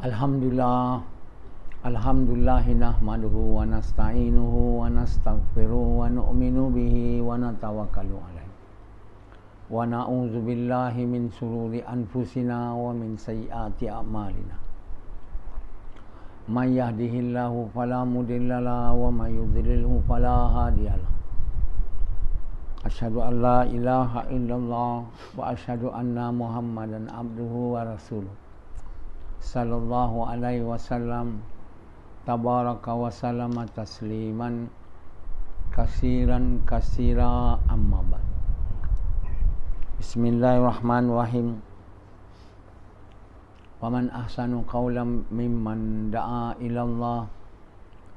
Alhamdulillah, Alhamdulillahi nahmaduhu wa nasta'inuhu wa nastaghfiruhu wa nu'minu bihi wa natawakkalu alaihi wa na'udzu billahi min sururi anfusina wa min sayyiati a'malina. May yahdihillahu fala mudilla lahu wa may yudlilhu fala hadiya lahu. Asyhadu an la ilaha illallah wa asyhadu anna Muhammadan abduhu wa rasuluh. Sallallahu alaihi wasallam tabaraka wa salama tasliman kasiran kasira amma ba'd. Bismillahirrahmanirrahim. Wa man ahsanu qawlan mimman da'a ila Allah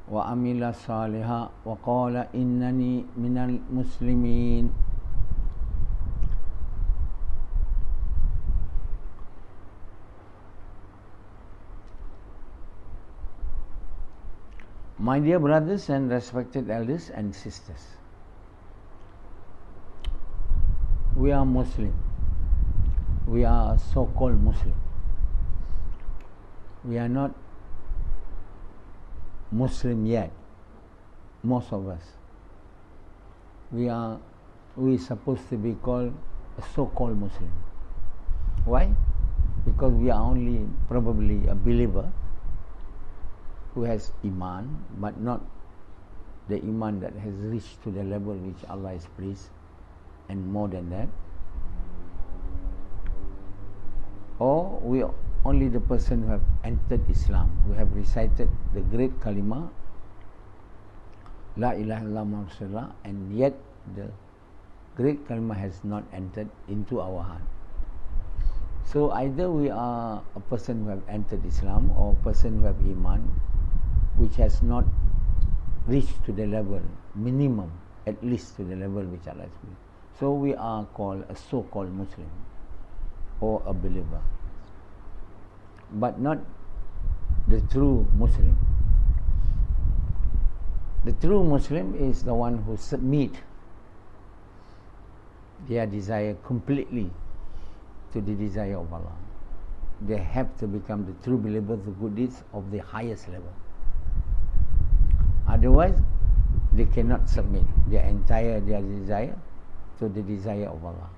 wa amila salihan wa qala innani minal muslimin. My dear brothers and respected elders and sisters, we are Muslim. We are so-called Muslim. We are not Muslim yet, most of us. We supposed to be called a so-called Muslim. Why? Because we are only probably a believer who has Iman, but not the Iman that has reached to the level which Allah is pleased, and more than that. Or we are only the person who have entered Islam, who have recited the great kalima, La ilaha illallah Muhammad Rasulullah, and yet the great kalima has not entered into our heart. So either we are a person who have entered Islam or a person who have Iman, which has not reached to the level, minimum, at least to the level which Allah is pleased. So we are called a so-called Muslim or a believer, but not the true Muslim. The true Muslim is the one who submit their desire completely to the desire of Allah. They have to become the true believers, the good deeds of the highest level. Otherwise, they cannot submit their desire to the desire of Allah.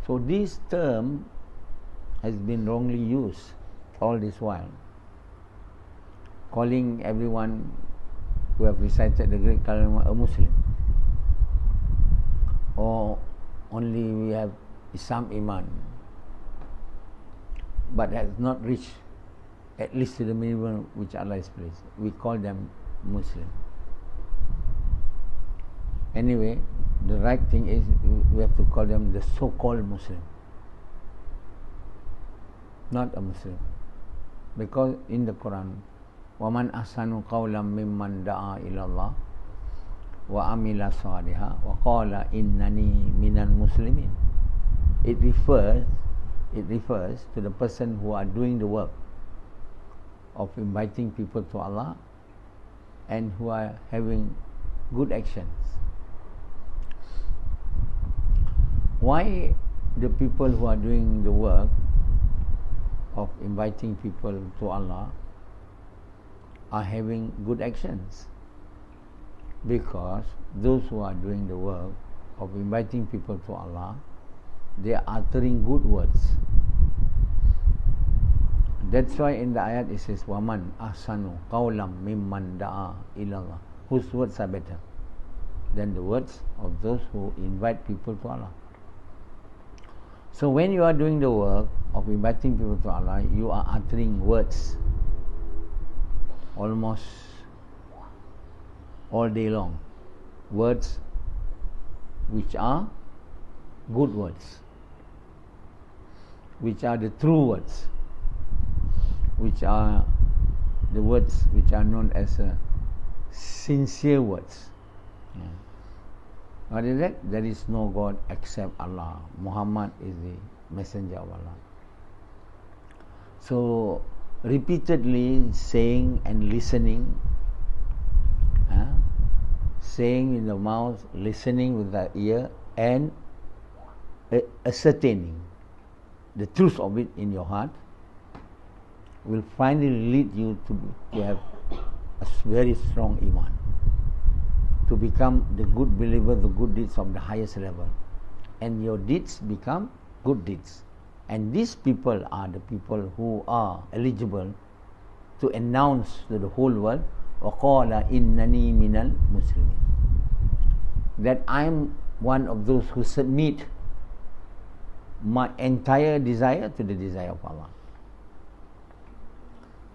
So this term has been wrongly used all this while, calling everyone who have recited the great kalima a Muslim, or only we have some Iman, but has not reached at least to the minimum which Allah is pleased. We call them Muslim. Anyway, the right thing is we have to call them the so-called Muslim, not a Muslim, because in the Quran, وَمَنْ أَحْسَنُ قَوْلًا مِمَّنْ دَعَا إِلَى اللَّهِ وَعَمِلَ صَالِحًا وَقَالَ إِنَّنِي مِنَ الْمُسْلِمِينَ. It refers to the person who are doing the work of inviting people to Allah and who are having good actions. Why the people who are doing the work of inviting people to Allah are having good actions? Because those who are doing the work of inviting people to Allah, they are uttering good words. That's why in the ayat it says, وَمَنْ أَحْسَنُ قَوْلًا مِمَّنْ دَعَا إِلَى اللَّهِ. Whose words are better than the words of those who invite people to Allah? So when you are doing the work of inviting people to Allah, you are uttering words almost all day long. Words which are good words, which are the true words, which are the words which are known as sincere words. What is that? There is no God except Allah. Muhammad is the messenger of Allah. So repeatedly saying and listening, saying in the mouth, listening with the ear, and ascertaining the truth of it in your heart, will finally lead you to have a very strong iman, to become the good believer, the good deeds of the highest level, and your deeds become good deeds. And these people are the people who are eligible to announce to the whole world, وَقَالَ إِنَّنِي مِنَ الْمُسْلِمِينَ, that I am one of those who submit my entire desire to the desire of Allah.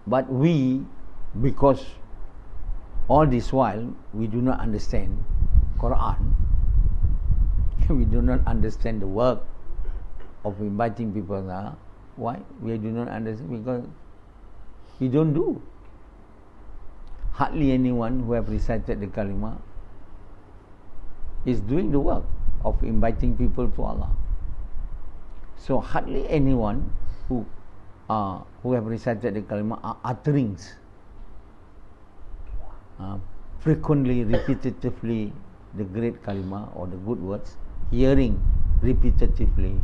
But we, because all this while we do not understand Quran, we do not understand the work of inviting people. Why? We do not understand because we don't do. Hardly anyone who have recited the kalima is doing the work of inviting people to Allah. So hardly anyone who have recited the kalima are uttering frequently, repetitively the great kalima or the good words, hearing repetitively,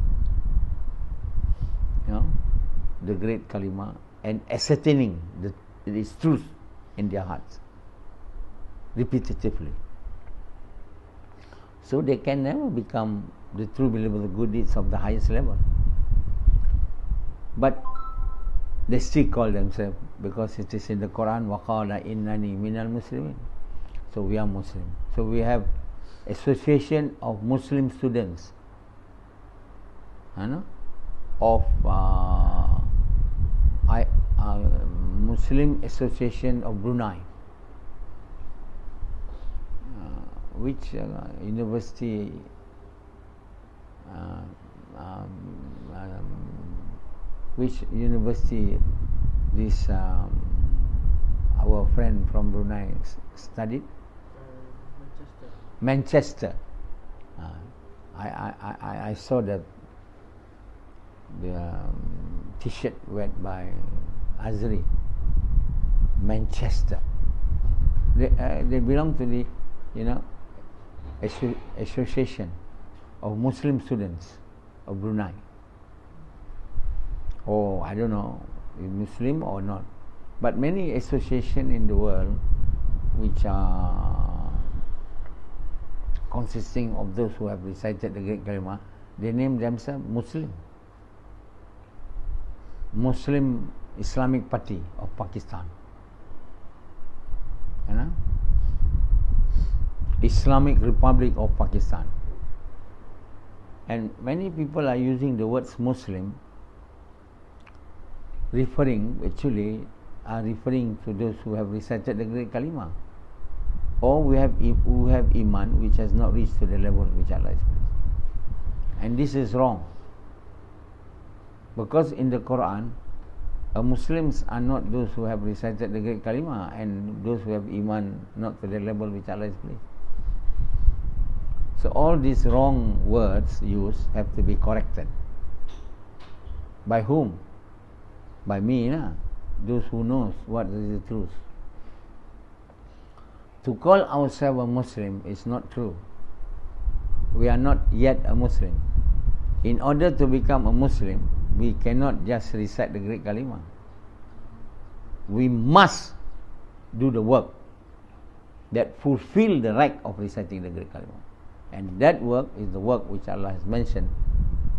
the great kalima, and ascertaining that it is truth in their hearts repetitively. So they can never become the true believer, the good deeds of the highest level. But they still call themselves, because it is in the Quran, وَقَالَ إِنَّنِي مِنَ الْمُسْلِمِينَ. So we are Muslim. So we have association of Muslim students, of Muslim Association of Brunei, which university, this our friend from Brunei studied? Manchester. I saw that the T-shirt wear by Azri. Manchester. They belong to the association of Muslim students of Brunei. Or I don't know if Muslim or not, but many associations in the world which are consisting of those who have recited the great kalima, they name themselves Muslim Islamic Party of Pakistan, Islamic Republic of Pakistan. And many people are using the words Muslim, referring to those who have recited the great kalima, or who have iman which has not reached to the level which Allah is pleased. And this is wrong, because in the Quran, Muslims are not those who have recited the great kalima and those who have iman not to the level which Allah is pleased. So all these wrong words used have to be corrected. By whom? By me, those who knows what is the truth. To call ourselves a Muslim is not true. We are not yet a Muslim. In order to become a Muslim, we cannot just recite the great kalima. We must do the work that fulfill the right of reciting the great kalima. And that work is the work which Allah has mentioned,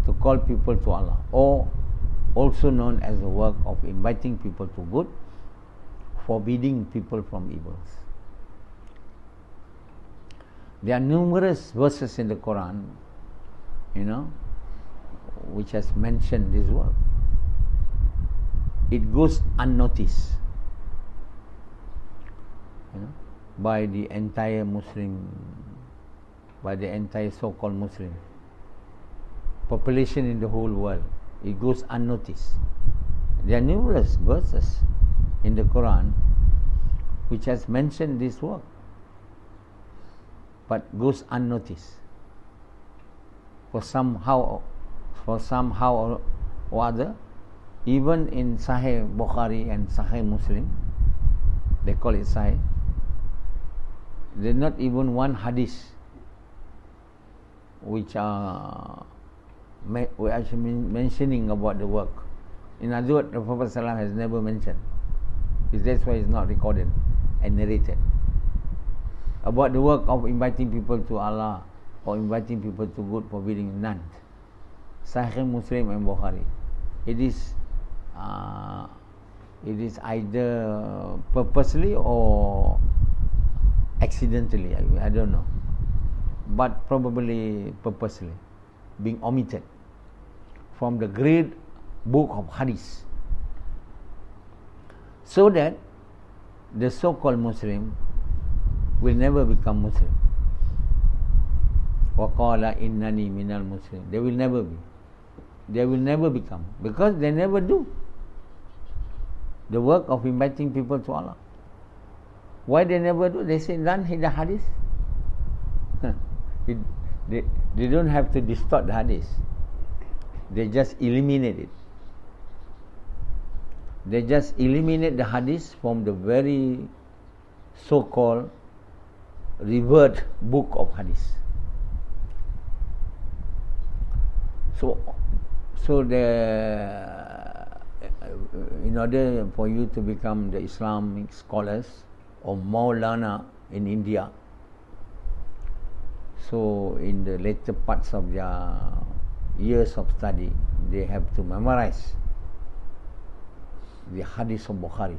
to call people to Allah, or also known as the work of inviting people to good, forbidding people from evils. There are numerous verses in the Quran, which has mentioned this work. It goes unnoticed, by the entire so-called Muslim population in the whole world. It goes unnoticed. There are numerous verses in the Quran which has mentioned this work, but goes unnoticed. For somehow or other, even in Sahih Bukhari and Sahih Muslim, they call it Sahih, there's not even one hadith which are mentioning about the work. In other words, the Prophet ﷺ has never mentioned. That's why it's not recorded and narrated. About the work of inviting people to Allah or inviting people to good, forbidding none. Sahih Muslim and Bukhari. It is either purposely or accidentally. I don't know, but probably purposely being omitted from the great book of Hadith, so that the so-called Muslim will never become Muslim. وَقَالَ إِنَّنِي مِنَ الْمُسْلِمِ. They will never be. They will never become, because they never do the work of inviting people to Allah. Why they never do? They say none in the Hadith. They don't have to distort the Hadith. They just eliminate it. They just eliminate the Hadith from the very so-called revered book of Hadith. So in order for you to become the Islamic scholars or Maulana in India, so in the later parts of their years of study, they have to memorize the Hadith of Bukhari.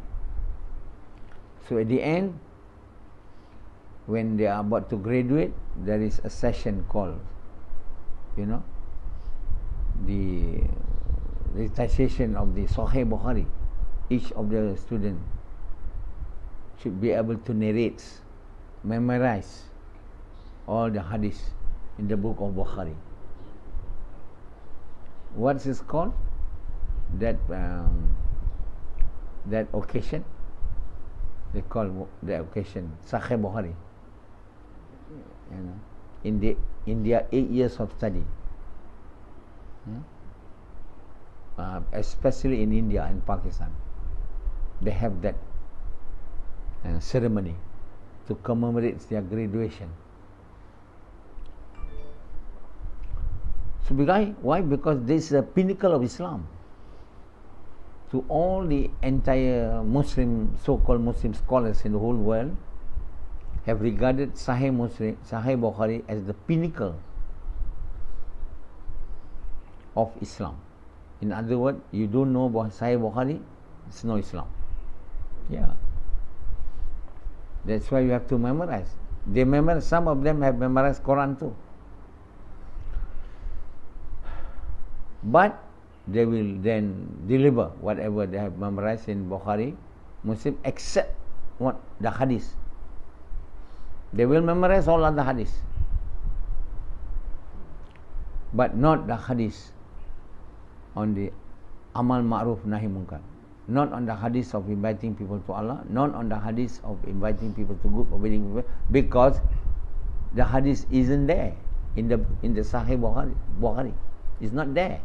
So at the end, when they are about to graduate, there is a session called, the recitation of the Sahih Bukhari. Each of the students should be able to narrate, memorize all the hadith in the book of Bukhari. What's it called? That occasion, they call the occasion Sahih Bukhari. In their 8 years of study, especially in India and Pakistan, they have that ceremony to commemorate their graduation. So why? Because this is the pinnacle of Islam. To all the entire Muslim, so-called Muslim scholars in the whole world have regarded Sahih Bukhari as the pinnacle of Islam. In other words, you don't know about Sahih Bukhari, it's no Islam. Yeah. That's why you have to memorize. Some of them have memorized Quran too. But they will then deliver whatever they have memorized in Bukhari, Muslim, except what? The Hadith. They will memorize all other Hadith, but not the Hadith on the Amal Ma'ruf Nahi Munkar, not on the Hadith of inviting people to Allah, not on the Hadith of inviting people to good, forbidding people, because the Hadith isn't there in the Sahih Bukhari. It's not there.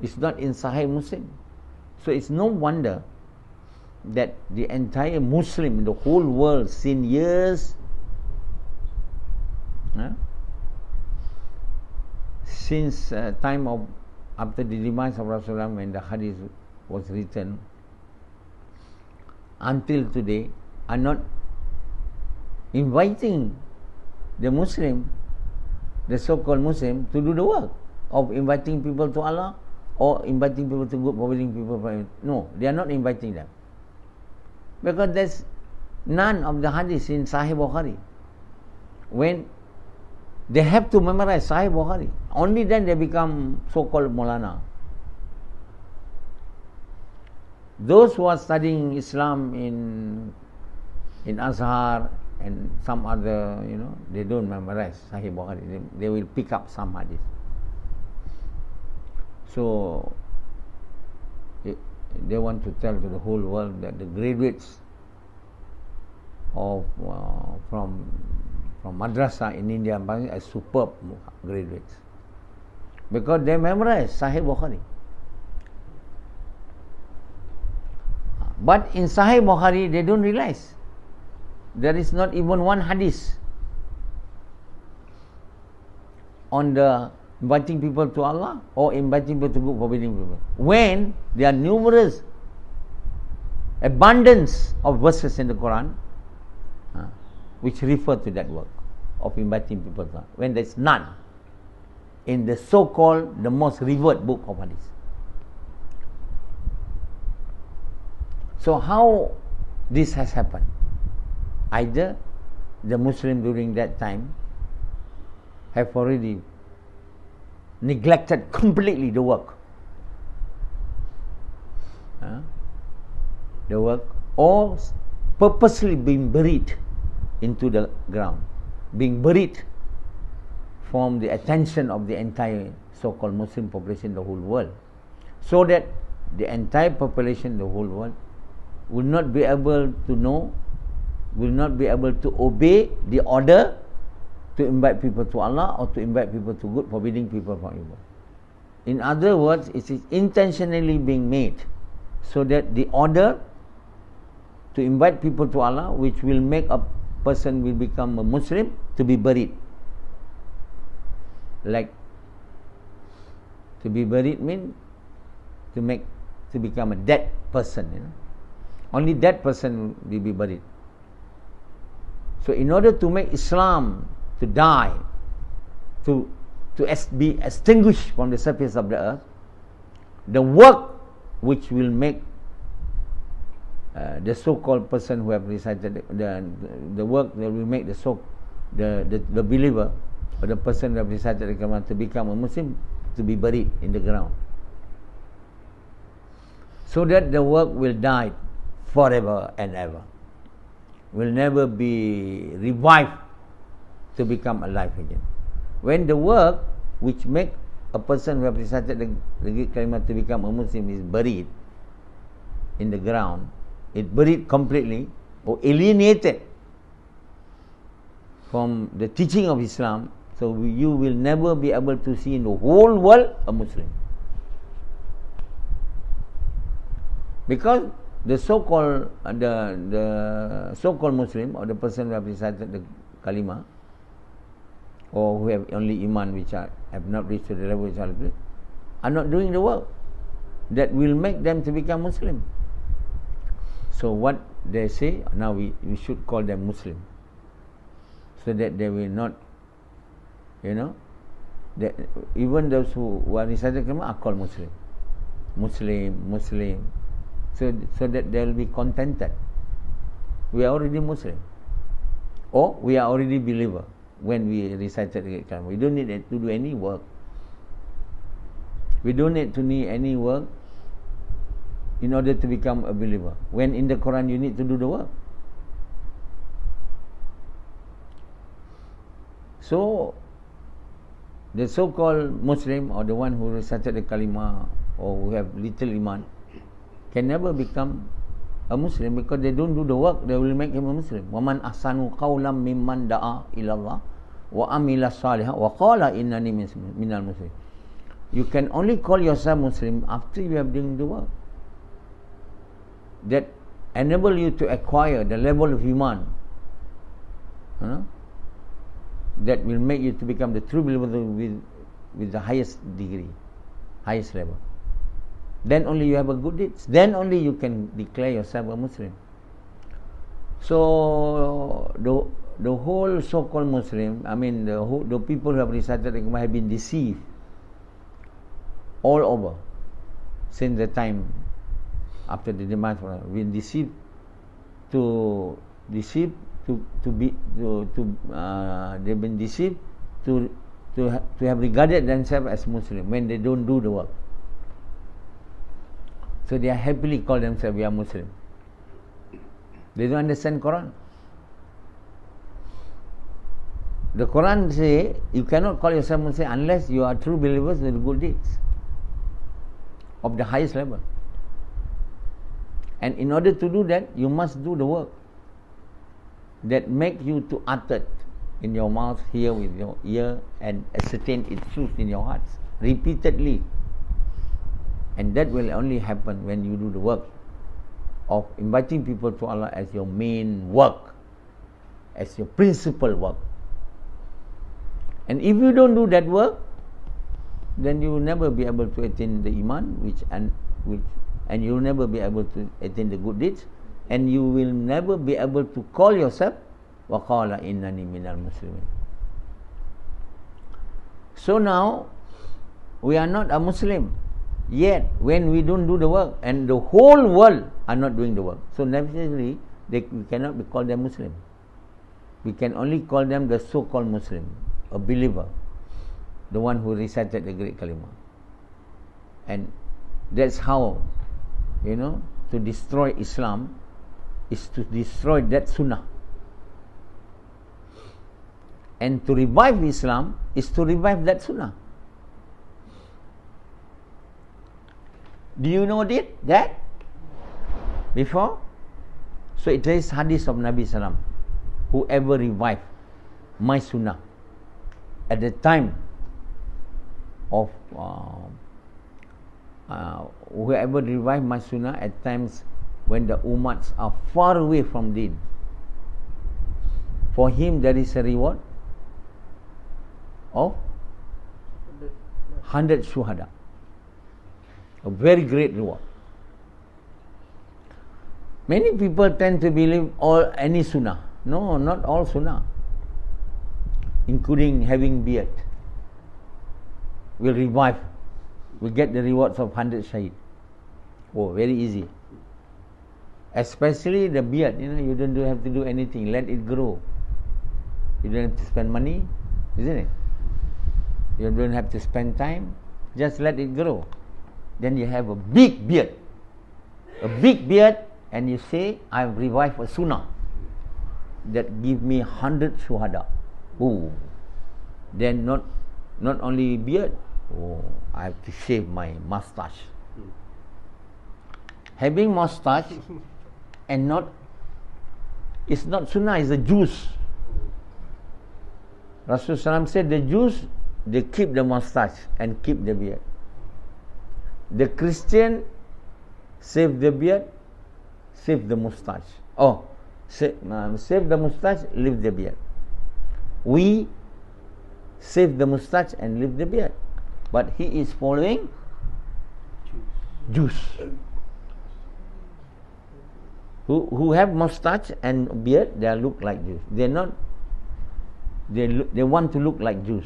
It's not in Sahih Muslim. So it's no wonder that the entire Muslim in the whole world, since years, since time of after the demise of Rasulullah, when the Hadith was written, until today, are not inviting the Muslim, the so-called Muslim, to do the work of inviting people to Allah or inviting people to good, forbidding people from it. No, they are not inviting them, because there's none of the Hadith in Sahih Bukhari. When they have to memorize Sahih Bukhari, only then they become so-called Maulana. Those who are studying Islam in Azhar and some other, they don't memorize Sahih Bukhari. They will pick up some Hadith. So they want to tell to the whole world that the graduates of from madrasa in India are superb graduates, because they memorize Sahih Bukhari. But in Sahih Bukhari, they don't realize there is not even one hadith on the inviting people to Allah or inviting people to good, forbidding people? When there are numerous abundance of verses in the Quran which refer to that work of inviting people to Allah, when there is none in the so-called the most revered book of Hadith. So how this has happened? Either the Muslim during that time have already neglected completely the work, or purposely being buried into the ground, being buried from the attention of the entire so-called Muslim population in the whole world, so that the entire population in the whole world will not be able to know, will not be able to obey the order to invite people to Allah or to invite people to good, forbidding people from evil. In other words, it is intentionally being made so that the order to invite people to Allah, which will make a person will become a Muslim, to be buried. Like to be buried means to become a dead person. Only that person will be buried. So in order to make Islam to die, to be extinguished from the surface of the earth, the work which will make the so-called person who have recited the work that will make the believer or the person who have recited the Quran to become a Muslim, to be buried in the ground, so that the work will die forever and ever, will never be revived to become alive again. When the work which make a person who have recited the Kalimah to become a Muslim is buried in the ground, it buried completely or alienated from the teaching of Islam, so you will never be able to see in the whole world a Muslim. Because the so-called the so-called Muslim, or the person who have recited the Kalimah, or who have only Iman, which have not reached to the level which are not doing the work that will make them to become Muslim. So what they say, now we should call them Muslim, so that they will not, that even those who are reciting Kalimah are called Muslim, so that they will be contented. We are already Muslim, or we are already believer when we recited the Kalimah. We don't need to do any work. We don't need to need any work in order to become a believer, when in the Quran you need to do the work. So the so-called Muslim, or the one who recited the Kalimah or who have little Iman, can never become a Muslim, because they don't do the work that will make him a Muslim. وَمَنْ أَحْسَنُ قَوْلًا مِمَّنْ دَعَا إِلَى اللَّهِ وَعَمِلَ صَالِحًا وَقَالَ إِنَّنِي مِنَ الْمُسْلِمِينَ. You can only call yourself Muslim after you have done the work that enable you to acquire the level of Iman, that will make you to become the true believer with the highest degree, highest level. Then only you have a good deeds. Then only you can declare yourself a Muslim. So the whole so-called Muslim, the people who have recited the Quran have been deceived all over since the time after the demise of Allah. Been deceived they've been deceived to have regarded themselves as Muslim when they don't do the work. So they are happily call themselves, we are Muslim. They don't understand Quran. The Quran say you cannot call yourself Muslim unless you are true believers with good deeds of the highest level. And in order to do that, you must do the work that make you to utter in your mouth, hear with your ear, and ascertain its truth in your hearts repeatedly. And that will only happen when you do the work of inviting people to Allah as your main work, as your principal work. And if you don't do that work, then you will never be able to attain the iman, and you will never be able to attain the good deeds, and you will never be able to call yourself waqala innani minal muslimin. So now we are not a Muslim yet when we don't do the work, and the whole world are not doing the work. So necessarily we cannot be called them Muslim. We can only call them the so-called Muslim, a believer, the one who recited the great kalima. And that's how, to destroy Islam is to destroy that sunnah. And to revive Islam is to revive that sunnah. Do you know that before? So it is hadith of Nabi Sallam. Whoever revive my sunnah at the time of whoever revive my sunnah at times when the ummats are far away from deen, for him there is a reward of 100 shuhada, a very great reward. Many people tend to believe any sunnah. No, not all sunnah, including having beard, will revive, will get the rewards of 100 shaheed. Oh, very easy. Especially the beard, you don't have to do anything, let it grow. You don't have to spend money, isn't it? You don't have to spend time, just let it grow. Then you have a big beard. A big beard, and you say, I've revived a sunnah that give me 100 shuhada. Oh, then not only beard, I have to shave my mustache. Having mustache and it's not sunnah, it's a juice. Rasulullah said the Jews, they keep the mustache and keep the beard. The Christian save the beard, save the mustache. Save the mustache, leave the beard. We save the mustache and leave the beard. But he is following Jews. Who have mustache and beard, they look like Jews. They want to look like Jews.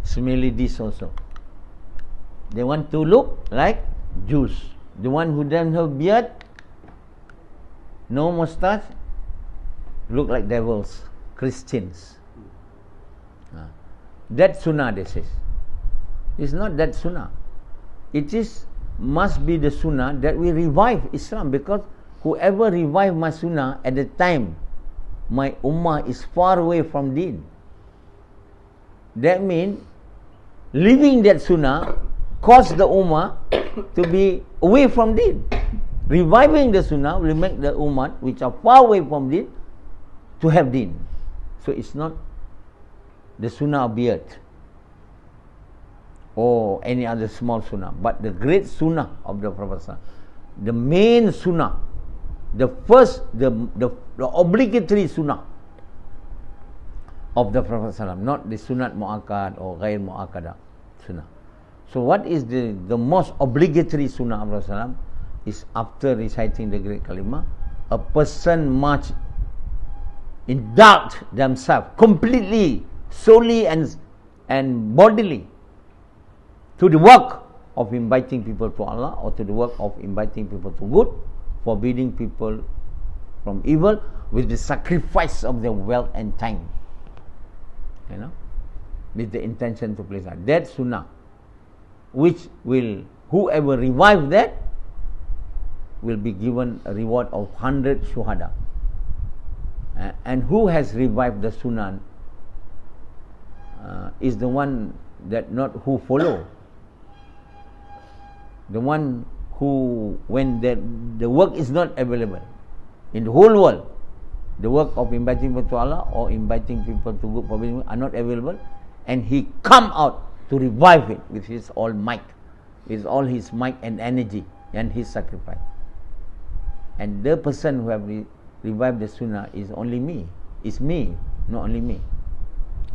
Similarly, this also. They want to look like Jews. The one who doesn't have beard, no mustache, look like devils, Christians. That sunnah, they say. It's not that sunnah. It must be the sunnah that we revive Islam, because whoever revive my sunnah at the time my ummah is far away from deen, that means leaving that sunnah cause the ummah to be away from deen. Reviving the sunnah will make the ummah which are far away from deen to have deen. So it's not the sunnah of beard or any other small sunnah, but the great sunnah of the Prophet, the main sunnah, the first, the obligatory sunnah of the Prophet, not the sunnat mu'akkad or ghair mu'akkada sunnah. So what is the most obligatory sunnah of the Prophet is after reciting the great kalimah, a person must induct themselves completely, solely and bodily to the work of inviting people to Allah, or to the work of inviting people to good, forbidding people from evil, with the sacrifice of their wealth and time, with the intention to please Allah. That sunnah, which will, whoever revive that, will be given a reward of 100 shuhada. And who has revived the sunnah is the one that not who follow. The one who, when the work is not available in the whole world, the work of inviting people to Allah or inviting people to good forbidding are not available, and he come out to revive it with his all might, with all his might and energy and his sacrifice. And the person who have revived the sunnah is only me. It's me, not only me.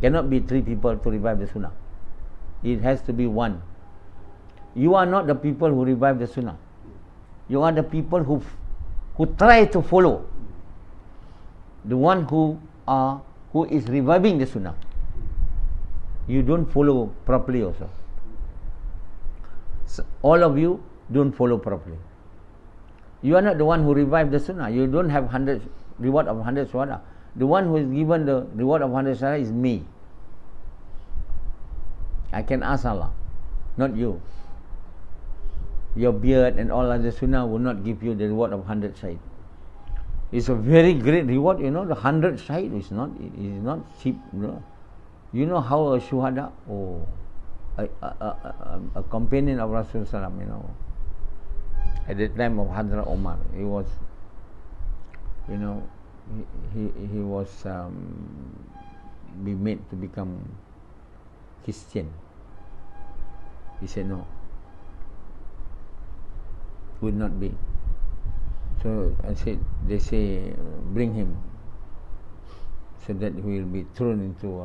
Cannot be 3 people to revive the sunnah. It has to be one. You are not the people who revive the sunnah. You are the people who try to follow the one who is reviving the sunnah. You don't follow properly also. So all of you don't follow properly. You are not the one who revived the sunnah. You don't have reward of 100 shuhada. The one who is given the reward of 100 shuhada is me. I can ask Allah, not you. Your beard and all other sunnah will not give you the reward of 100 shahid. It's a very great reward, the 100 shahid is not cheap. You know how a shuhada, a companion of Rasulullah, at the time of Hadrat Omar, he was, he was be made to become Christian. He said no, would not be. So they say bring him, so that he will be thrown into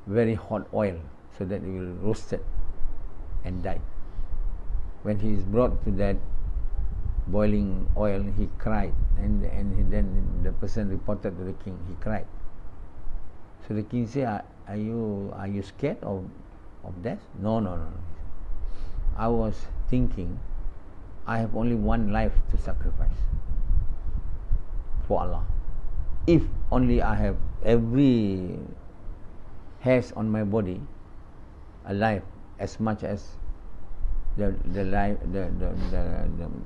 very hot oil, so that he will roasted and die. When he is brought to that boiling oil, he cried, and then the person reported to the king. He cried. So the king said, "Are you scared of death?" No. I was thinking, I have only one life to sacrifice for Allah. If only I have every hairs on my body alive, as much as the life,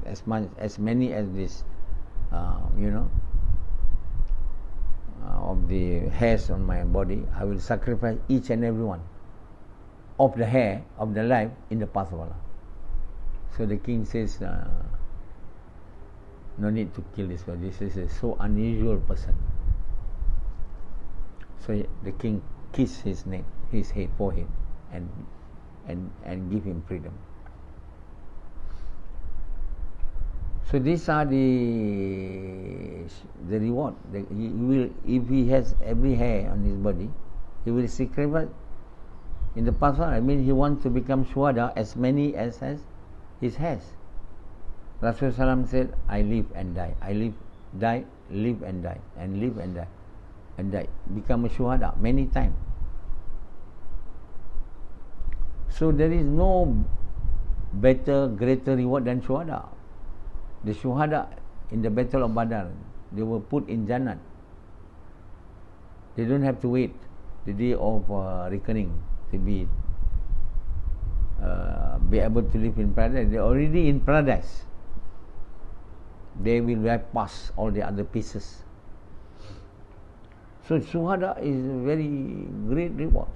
as many as this, of the hairs on my body, I will sacrifice each and every one of the hair of the life in the path of Allah. So the king says, no need to kill this one. This is a so unusual person. So the king kissed his neck, his head, forehead, and give him freedom. So these are the reward. He will, if he has every hair on his body, he will sacrifice in the past. I mean, he wants to become shuhada as many as his hairs. Rasulullah said, I live and die. I live, die, live and die, and live and die, and die. Become a shuhada many times. So there is no better, greater reward than shuhada. The shuhada in the battle of Badr, they were put in Jalan. They don't have to wait the day of reckoning to be able to live in paradise. They are already in paradise. They will bypass all the other pieces. So shuhada is a very great reward.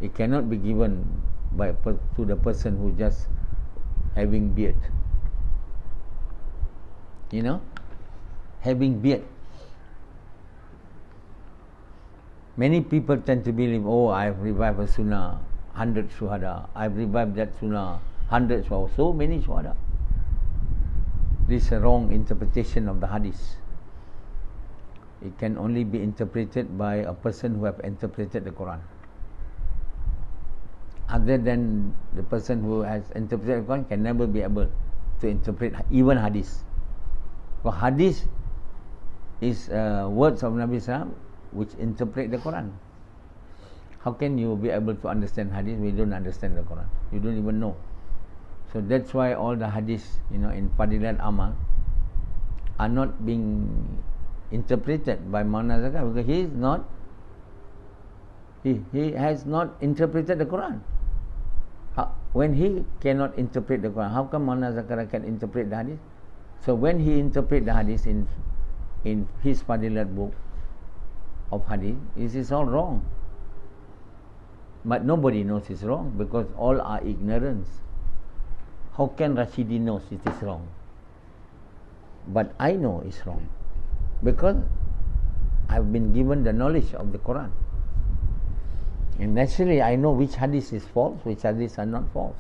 It cannot be given to the person who just having beard. Having beard. Many people tend to believe, I have revived a sunnah, 100 shuhada. I have revived that sunnah, 100 shuhada. So many shuhada. This is a wrong interpretation of the hadith. It can only be interpreted by a person who have interpreted the Quran. Other than the person who has interpreted the Quran can never be able to interpret even hadith. Because hadith is words of Nabi Sallam which interpret the Quran. How can you be able to understand hadith when you don't understand the Quran? You don't even know. So that's why all the hadith, in Fadilat Amal are not being interpreted by Maulana Zakir, because he has not interpreted the Quran. When he cannot interpret the Quran, how come Maulana Zakir can interpret the hadith? So when he interpret the hadith in his Fadilat book of hadith, it is all wrong. But nobody knows it's wrong because all are ignorance. How can Rashidi knows it is wrong? But I know it's wrong because I've been given the knowledge of the Quran. And naturally I know which hadith is false, which hadiths are not false.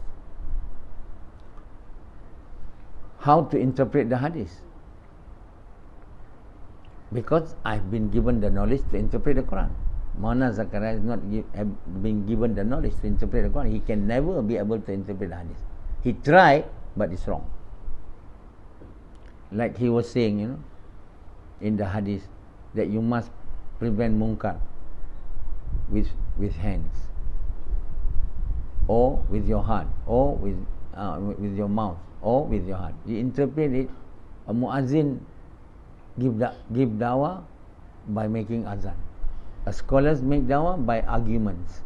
How to interpret the hadith? Because I've been given the knowledge to interpret the Quran. Maulana Zakaria is not have been given the knowledge to interpret the Quran. He can never be able to interpret the hadith. He tried, but it's wrong. Like he was saying, in the hadith, that you must prevent munkar with hands, or with your heart, or with your mouth, or with your heart. You interpret it. A muazzin give dawah by making azan. A scholars make dawah by arguments.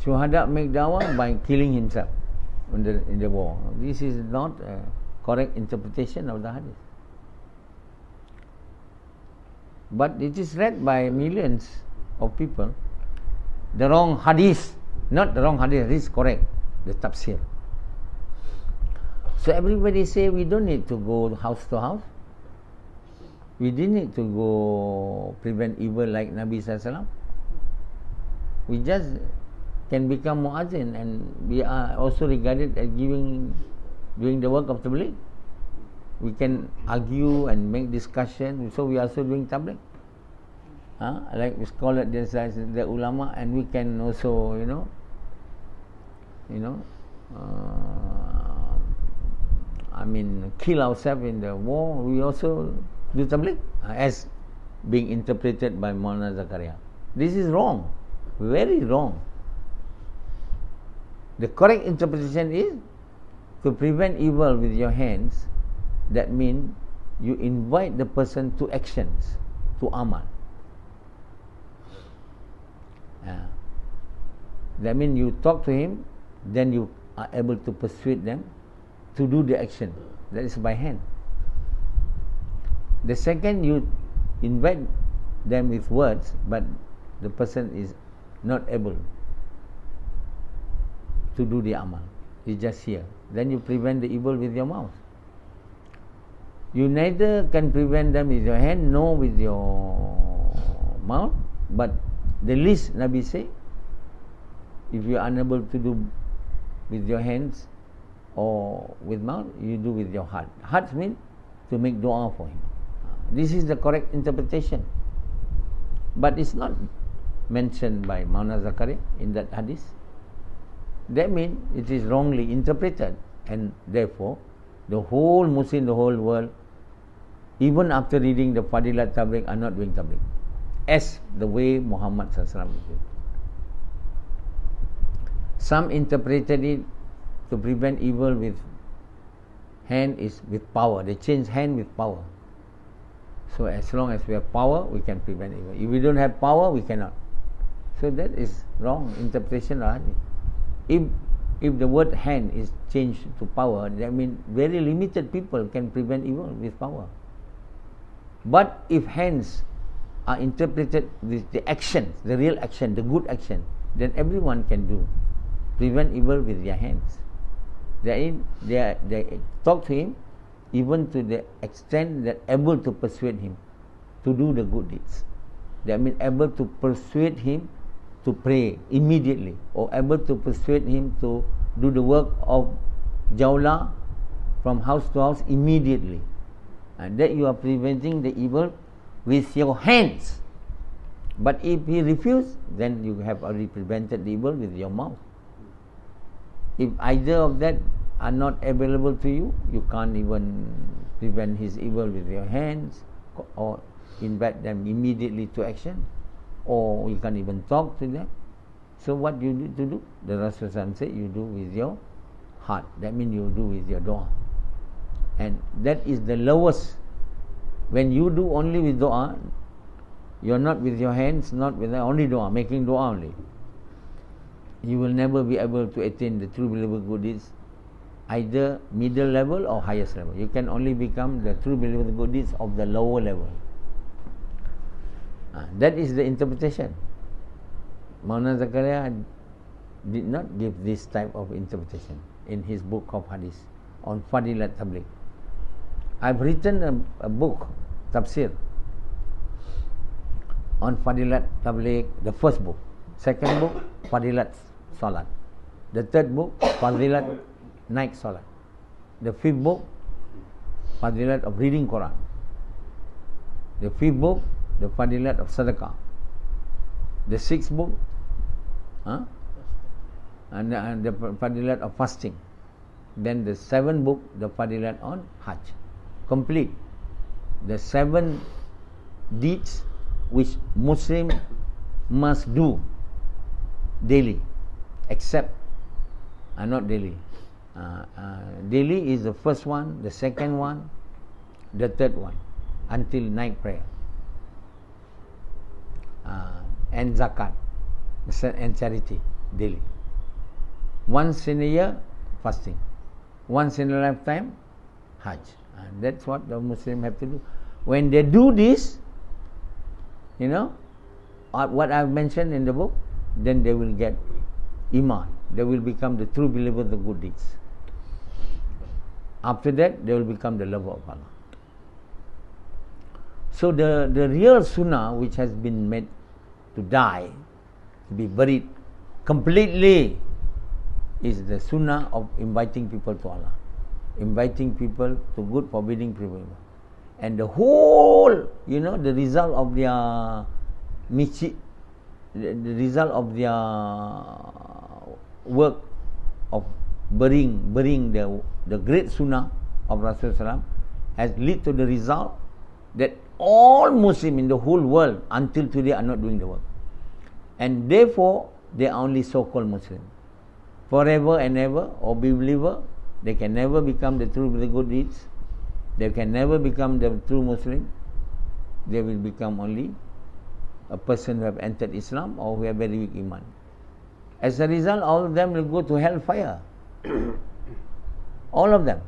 Shuhada make dawah by killing himself in the war. This is not a correct interpretation of the hadith. But it is read by millions of people. The wrong hadith, not the wrong hadith, this is correct, the tafseer. So everybody say we don't need to go house to house. We didn't need to go prevent evil like Nabi SAW. We just can become muazzin, and we are also regarded as doing the work of tabligh. We can argue and make discussion, so we are also doing tabligh. Like we call it Desa, the ulama, and we can also, kill ourselves in the war. We also do tabligh as being interpreted by Maulana Zakaria. This is wrong, very wrong. The correct interpretation is to prevent evil with your hands. That means you invite the person to actions, to amal. That means you talk to him, then you are able to persuade them to do the action. That is by hand. The second, you invite them with words, but the person is not able to do the amal. He just here. Then you prevent the evil with your mouth. You neither can prevent them with your hand nor with your mouth, but the least Nabi say, if you are unable to do with your hands or with mouth, you do with your heart. Heart means to make dua for him. This is the correct interpretation. But it's not mentioned by Maulana Zakaria in that hadith. That means it is wrongly interpreted, and therefore the whole Muslim, the whole world, even after reading the Fadilat Tabligh, are not doing Tabligh as the way Muhammad SAW did. Some interpreted it to prevent evil with hand is with power. They change hand with power. So as long as we have power, we can prevent evil. If we don't have power, we cannot. So that is wrong interpretation of hadith. If the word hand is changed to power, that means very limited people can prevent evil with power. But if hands are interpreted with the action, the real action, the good action, then everyone can do. Prevent evil with their hands. They talk to him even to the extent that able to persuade him to do the good deeds. That means able to persuade him to pray immediately, or able to persuade him to do the work of Jalan from house to house immediately. And that you are preventing the evil with your hands. But if he refuses, then you have already prevented the evil with your mouth. If either of that are not available to you, you can't even prevent his evil with your hands, or invite them immediately to action, or you can't even talk to them. So what you need to do? The Rasulullah said you do with your heart. That means you do with your dua. And that is the lowest. When you do only with dua, you are not with your hands, not with only dua, making dua only. You will never be able to attain the true believer good deeds, either middle level or highest level. You can only become the true believer good deeds of the lower level. That is the interpretation. Maulana Zakaria did not give this type of interpretation in his book of hadith on Fadilat Tabligh. I've written a book, tafseer, on Fadilat Tabligh, the first book. Second book, Fadilat Salat. The third book, Fadilat Night Salat. The fifth book, Fadilat of reading Quran. The fifth book, the Fadilat of Sadaqah. The 6th book, and the fadilat of fasting. Then the 7th book, the fadilat on Hajj. Complete the 7 deeds which Muslim must do daily, except not daily. Daily is the first one, the second one, the third one, until night prayer, and zakat and charity daily. Once in a year, fasting. Once in a lifetime, Hajj. And that's what the Muslim have to do. When they do this, what I've mentioned in the book, then they will get Iman. They will become the true believers of good deeds. After that, they will become the lover of Allah. So the real sunnah which has been made to die, to be buried completely, is the sunnah of inviting people to Allah, inviting people to good, forbidding people. And the whole, the result of their the result of their work of burying the great sunnah of Rasulullah has led to the result that all Muslims in the whole world until today are not doing the work, and therefore they are only so-called Muslims. Forever and ever, or be believer, they can never become the true good deeds. They can never become the true Muslim. They will become only a person who have entered Islam or who have very weak Iman. As a result, all of them will go to hellfire. All of them.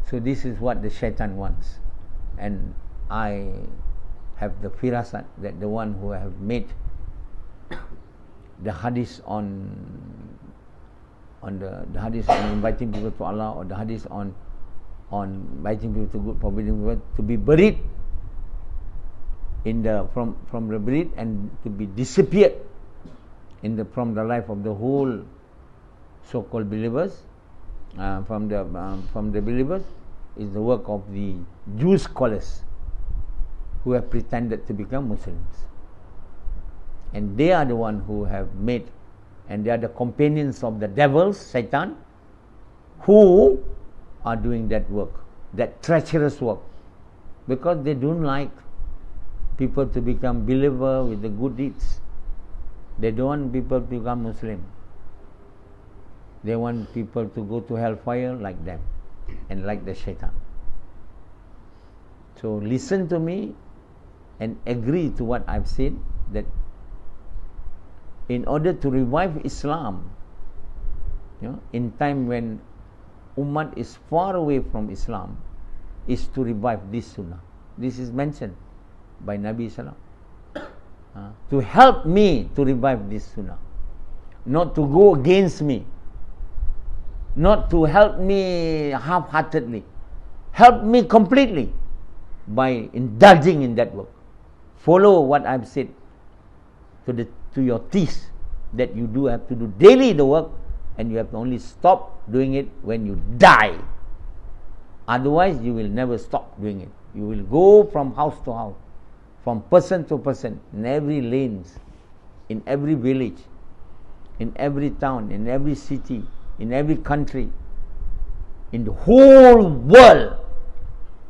So this is what the shaitan wants. And I have the firasat that the one who have made the hadith on the hadith on inviting people to Allah, or the hadith on inviting people to good, forbidding people to be buried in the from the buried and to be disappeared from the life of the whole so-called believers, from the believers, is the work of the Jewish scholars who have pretended to become Muslims. And they are the one who have made, and they are the companions of the devils, Satan, who are doing that work, that treacherous work, because they don't like people to become believer with the good deeds. They don't want people to become Muslim. They want people to go to hellfire like them and like the shaitan. So listen to me and agree to what I've said, that in order to revive Islam, in time when Ummah is far away from Islam, is to revive this sunnah. This is mentioned by Nabi Sallam. To help me to revive this sunnah, not to go against me, not to help me half-heartedly, help me completely by indulging in that work. Follow what I've said to your teeth, that you do have to do daily the work, and you have to only stop doing it when you die. Otherwise, you will never stop doing it. You will go from house to house, from person to person, in every lanes, in every village, in every town, in every city, in every country, in the whole world,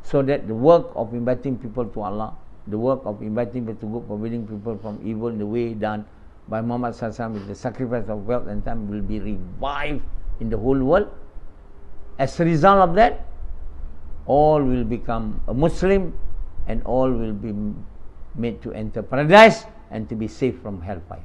so that the work of inviting people to Allah, the work of inviting people to good, forbidding people from evil, in the way done by Muhammad SAW with the sacrifice of wealth and time, will be revived in the whole world. As a result of that, all will become a Muslim, and all will be made to enter paradise and to be saved from hellfire.